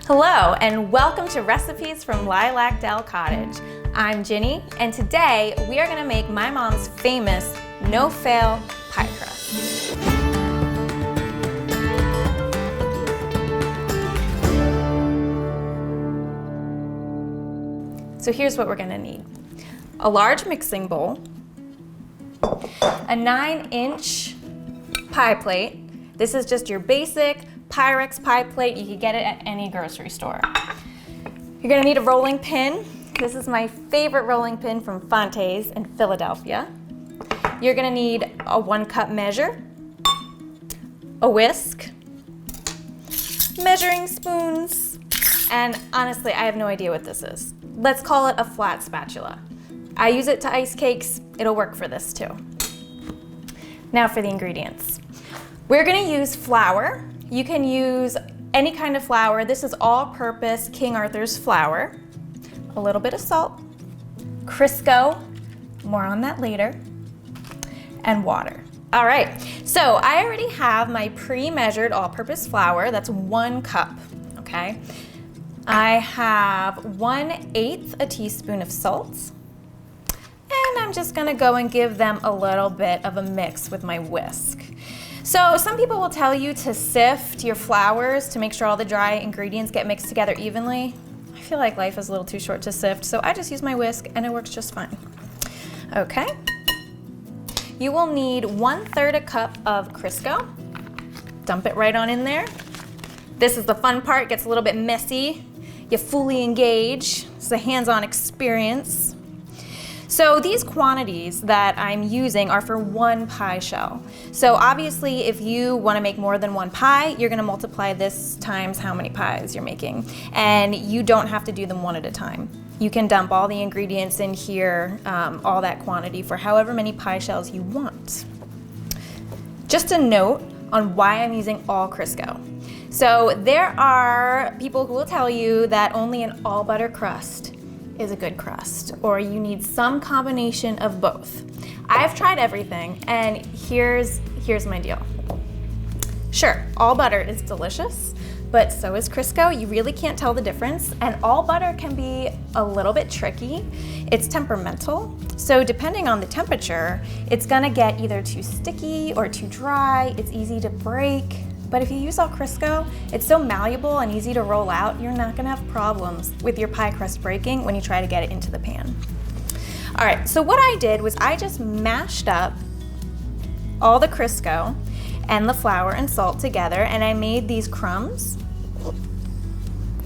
Hello and welcome to Recipes from Lilac Dell Cottage. I'm Ginny and today we are going to make my mom's famous no-fail pie crust. So here's what we're going to need. A large mixing bowl, a 9-inch pie plate. This is just your basic Pyrex pie plate. You can get it at any grocery store. You're gonna need a rolling pin. This is my favorite rolling pin from Fonte's in Philadelphia. You're gonna need a 1-cup measure, a whisk, measuring spoons, and honestly, I have no idea what this is. Let's call it a flat spatula. I use it to ice cakes. It'll work for this too. Now for the ingredients. We're gonna use flour. You can use any kind of flour. This is all-purpose King Arthur's flour. A little bit of salt, Crisco, more on that later, and water. All right, so I already have my pre-measured all-purpose flour. That's 1 cup, okay? I have 1/8 a teaspoon of salt, and I'm just gonna go and give them a little bit of a mix with my whisk. So some people will tell you to sift your flours to make sure all the dry ingredients get mixed together evenly. I feel like life is a little too short to sift, so I just use my whisk and it works just fine. Okay. You will need 1/3 a cup of Crisco. Dump it right on in there. This is the fun part, it gets a little bit messy. You fully engage. It's a hands-on experience. So these quantities that I'm using are for 1 pie shell. So obviously if you want to make more than 1 pie, you're going to multiply this times how many pies you're making. And you don't have to do them one at a time. You can dump all the ingredients in here, all that quantity for however many pie shells you want. Just a note on why I'm using all Crisco. So there are people who will tell you that only an all butter crust is a good crust, or you need some combination of both. I've tried everything, and here's my deal. Sure, all butter is delicious, but so is Crisco. You really can't tell the difference, and all butter can be a little bit tricky. It's temperamental, so depending on the temperature, it's gonna get either too sticky or too dry. It's easy to break. But if you use all Crisco, it's so malleable and easy to roll out, you're not gonna have problems with your pie crust breaking when you try to get it into the pan. All right, so what I did was I just mashed up all the Crisco and the flour and salt together, and I made these crumbs.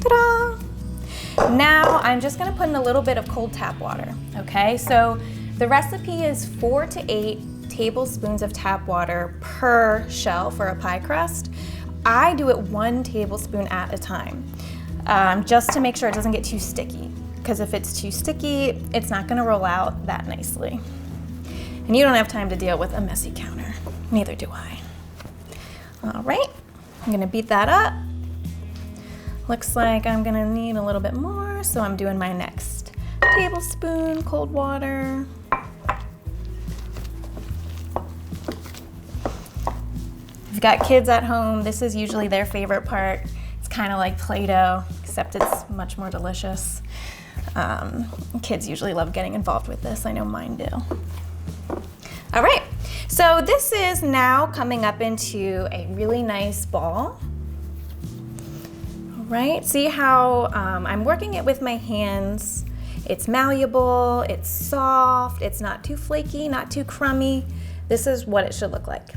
Ta-da! Now I'm just gonna put in a little bit of cold tap water, okay? So the recipe is 4 to 8 tablespoons of tap water per shell for a pie crust. I do it 1 tablespoon at a time, just to make sure it doesn't get too sticky, because if it's too sticky, it's not gonna roll out that nicely. And you don't have time to deal with a messy counter. Neither do I. All right, I'm gonna beat that up. Looks like I'm gonna need a little bit more, so I'm doing my next tablespoon cold water. If you've got kids at home, this is usually their favorite part. It's kind of like Play-Doh, except it's much more delicious. Kids usually love getting involved with this. I know mine do. All right, so this is now coming up into a really nice ball. All right, see how I'm working it with my hands. It's malleable, it's soft, it's not too flaky, not too crummy. This is what it should look like.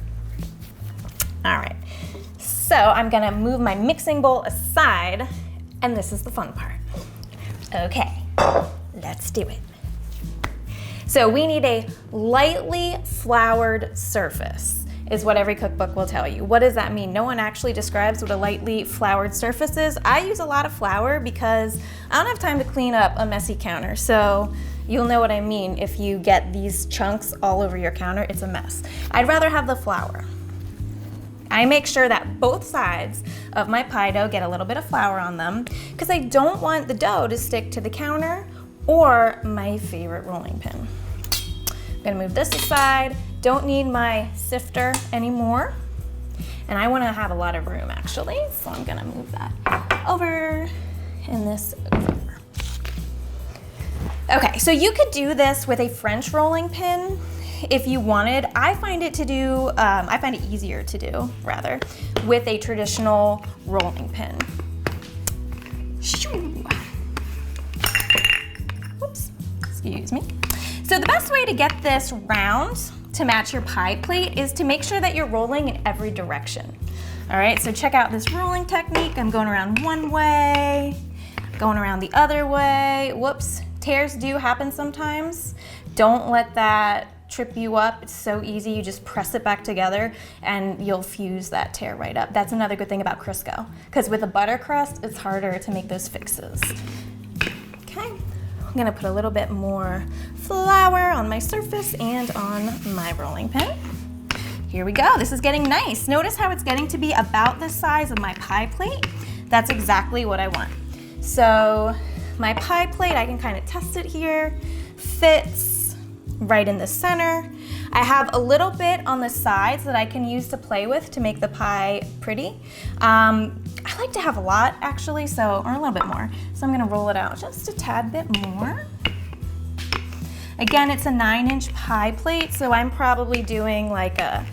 All right, so I'm gonna move my mixing bowl aside, and this is the fun part. Okay, let's do it. So we need a lightly floured surface, is what every cookbook will tell you. What does that mean? No one actually describes what a lightly floured surface is. I use a lot of flour because I don't have time to clean up a messy counter, so you'll know what I mean if you get these chunks all over your counter, it's a mess. I'd rather have the flour. I make sure that both sides of my pie dough get a little bit of flour on them because I don't want the dough to stick to the counter or my favorite rolling pin. I'm gonna move this aside. Don't need my sifter anymore. And I wanna have a lot of room actually, so I'm gonna move that over and this over. Okay, so you could do this with a French rolling pin if you wanted. I find it easier to do, rather, with a traditional rolling pin. Shoo. Whoops, excuse me. So the best way to get this round to match your pie plate is to make sure that you're rolling in every direction. All right, so check out this rolling technique. I'm going around one way, going around the other way. Whoops, tears do happen sometimes. Don't let that trip you up. It's so easy. You just press it back together and you'll fuse that tear right up. That's another good thing about Crisco, because with a butter crust, it's harder to make those fixes. Okay, I'm gonna put a little bit more flour on my surface and on my rolling pin. Here we go, this is getting nice. Notice how it's getting to be about the size of my pie plate. That's exactly what I want. So my pie plate, I can kind of test it here, fits right in the center. I have a little bit on the sides that I can use to play with to make the pie pretty. I like to have a lot actually, or a little bit more. So I'm gonna roll it out just a tad bit more. Again, it's a 9-inch pie plate, so I'm probably doing like a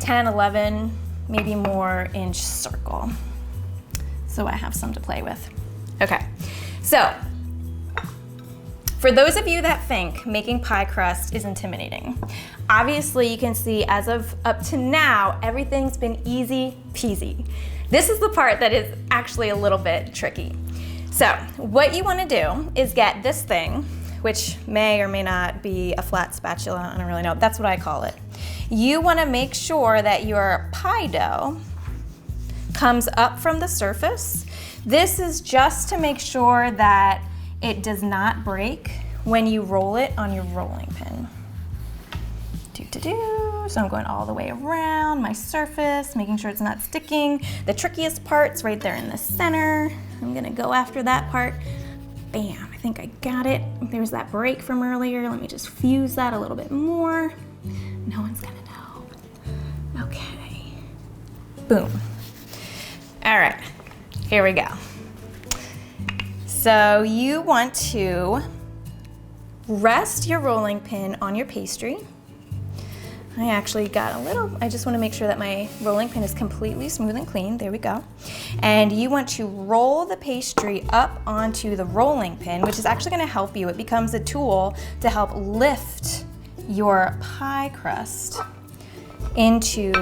10, 11, maybe more inch circle. So I have some to play with. Okay, so for those of you that think making pie crust is intimidating, obviously you can see as of up to now, everything's been easy peasy. This is the part that is actually a little bit tricky. So what you wanna do is get this thing, which may or may not be a flat spatula, I don't really know, that's what I call it. You wanna make sure that your pie dough comes up from the surface. This is just to make sure that it does not break when you roll it on your rolling pin. So I'm going all the way around my surface, making sure it's not sticking. The trickiest part's right there in the center. I'm gonna go after that part. Bam, I think I got it. There's that break from earlier. Let me just fuse that a little bit more. No one's gonna know. Okay, boom. All right, here we go. So you want to rest your rolling pin on your pastry. I actually got a little, I just want to make sure that my rolling pin is completely smooth and clean. There we go. And you want to roll the pastry up onto the rolling pin, which is actually going to help you. It becomes a tool to help lift your pie crust into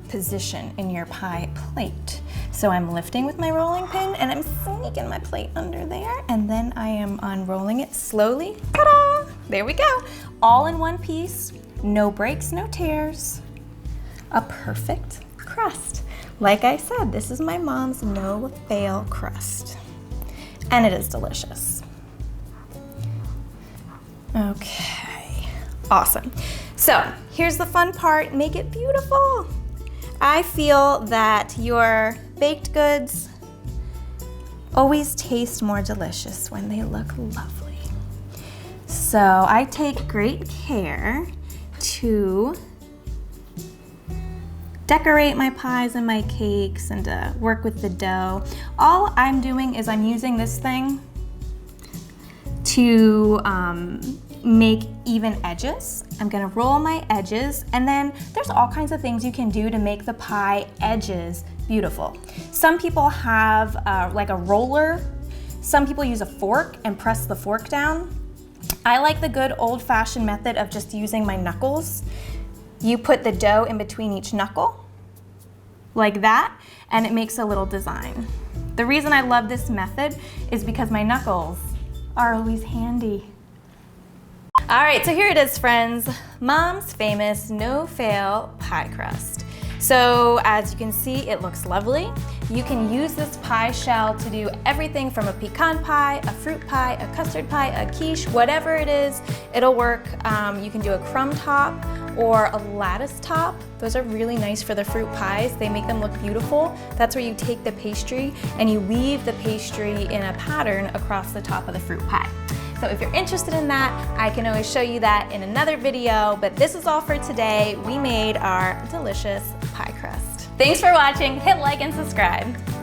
position in your pie plate. So I'm lifting with my rolling pin and I'm sneaking my plate under there, and then I am unrolling it slowly. Ta-da! There we go. All in one piece. No breaks, no tears. A perfect crust. Like I said, this is my mom's no fail crust. And it is delicious. Okay, awesome. So here's the fun part, make it beautiful. I feel that your baked goods always taste more delicious when they look lovely. So I take great care to decorate my pies and my cakes and to work with the dough. All I'm doing is I'm using this thing to make even edges. I'm gonna roll my edges, and then there's all kinds of things you can do to make the pie edges beautiful. Some people have like a roller. Some people use a fork and press the fork down. I like the good old-fashioned method of just using my knuckles. You put the dough in between each knuckle, like that, and it makes a little design. The reason I love this method is because my knuckles are always handy. All right, so here it is, friends. Mom's famous no-fail pie crust. So as you can see, it looks lovely. You can use this pie shell to do everything from a pecan pie, a fruit pie, a custard pie, a quiche, whatever it is, it'll work. You can do a crumb top or a lattice top. Those are really nice for the fruit pies. They make them look beautiful. That's where you take the pastry and you weave the pastry in a pattern across the top of the fruit pie. So if you're interested in that, I can always show you that in another video, but this is all for today. We made our delicious pie crust. Thanks for watching, hit like and subscribe.